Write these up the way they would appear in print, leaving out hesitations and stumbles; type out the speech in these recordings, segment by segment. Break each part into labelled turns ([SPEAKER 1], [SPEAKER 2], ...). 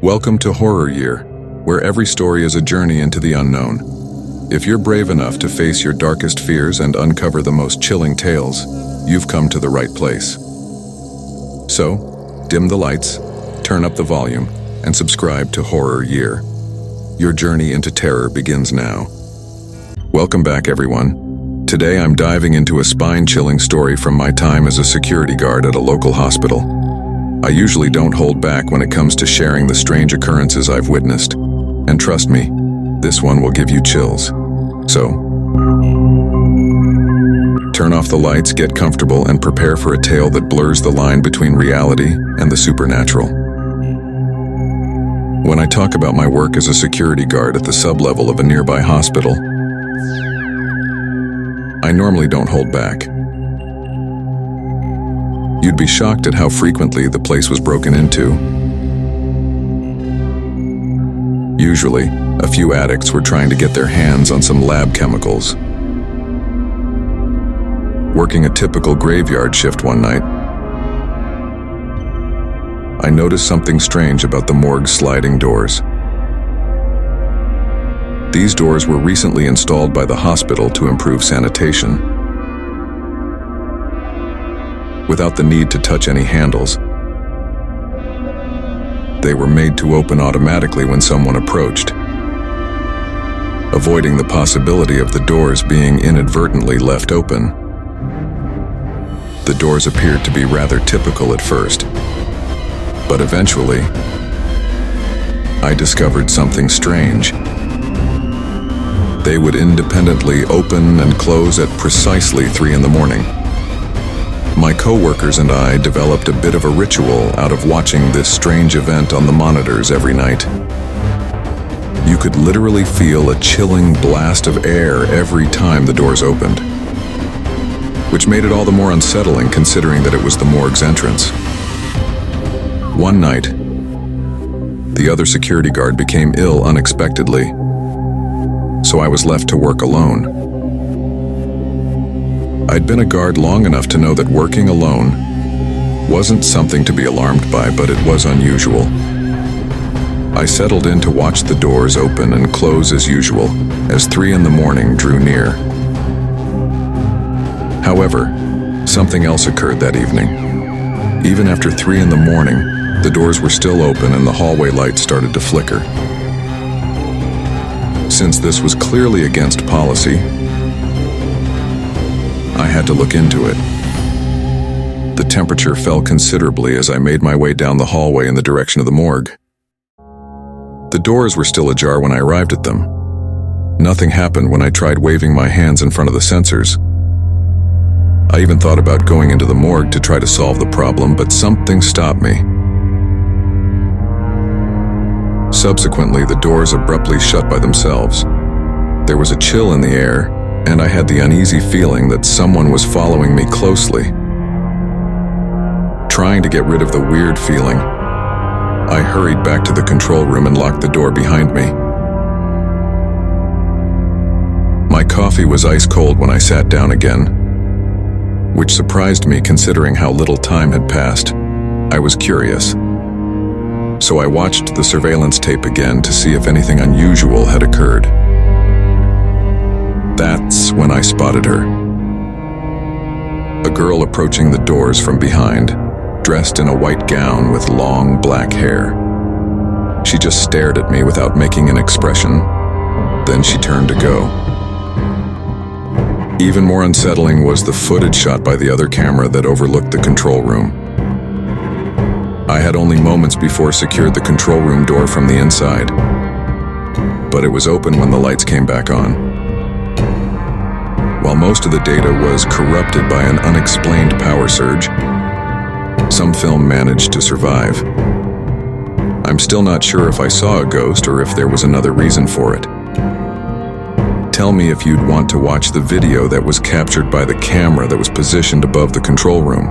[SPEAKER 1] Welcome to Horror Year, where every story is a journey into the unknown. If you're brave enough to face your darkest fears and uncover the most chilling tales, you've come to the right place. So, dim the lights, turn up the volume, and subscribe to Horror Year. Your journey into terror begins now. Welcome back, everyone. Today I'm diving into a spine-chilling story from my time as a security guard at a local hospital. I usually don't hold back when it comes to sharing the strange occurrences I've witnessed. And trust me, this one will give you chills. So, turn off the lights, get comfortable, and prepare for a tale that blurs the line between reality and the supernatural. When I talk about my work as a security guard at the sub-level of a nearby hospital, I normally don't hold back. You'd be shocked at how frequently the place was broken into. Usually, a few addicts were trying to get their hands on some lab chemicals. Working a typical graveyard shift one night, I noticed something strange about the morgue's sliding doors. These doors were recently installed by the hospital to improve sanitation. Without the need to touch any handles. They were made to open automatically when someone approached, avoiding the possibility of the doors being inadvertently left open. The doors appeared to be rather typical at first, but eventually, I discovered something strange. They would independently open and close at precisely 3 a.m. My co-workers and I developed a bit of a ritual out of watching this strange event on the monitors every night. You could literally feel a chilling blast of air every time the doors opened, which made it all the more unsettling considering that it was the morgue's entrance. One night, the other security guard became ill unexpectedly, so I was left to work alone. I'd been a guard long enough to know that working alone wasn't something to be alarmed by, but it was unusual. I settled in to watch the doors open and close as usual as 3 a.m. drew near. However, something else occurred that evening. Even after 3 a.m, the doors were still open and the hallway lights started to flicker. Since this was clearly against policy, I had to look into it. The temperature fell considerably as I made my way down the hallway in the direction of the morgue. The doors were still ajar when I arrived at them. Nothing happened when I tried waving my hands in front of the sensors. I even thought about going into the morgue to try to solve the problem, but something stopped me. Subsequently, the doors abruptly shut by themselves. There was a chill in the air, and I had the uneasy feeling that someone was following me closely. Trying to get rid of the weird feeling, I hurried back to the control room and locked the door behind me. My coffee was ice cold when I sat down again, which surprised me considering how little time had passed. I was curious, so I watched the surveillance tape again to see if anything unusual had occurred. That's when I spotted her. A girl approaching the doors from behind, dressed in a white gown with long black hair. She just stared at me without making an expression. Then she turned to go. Even more unsettling was the footage shot by the other camera that overlooked the control room. I had only moments before secured the control room door from the inside, but it was open when the lights came back on. While most of the data was corrupted by an unexplained power surge, some film managed to survive. I'm still not sure if I saw a ghost or if there was another reason for it. Tell me if you'd want to watch the video that was captured by the camera that was positioned above the control room.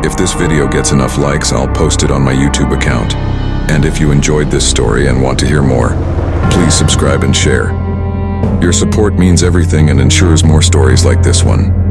[SPEAKER 1] If this video gets enough likes, I'll post it on my YouTube account. And if you enjoyed this story and want to hear more, please subscribe and share. Your support means everything and ensures more stories like this one.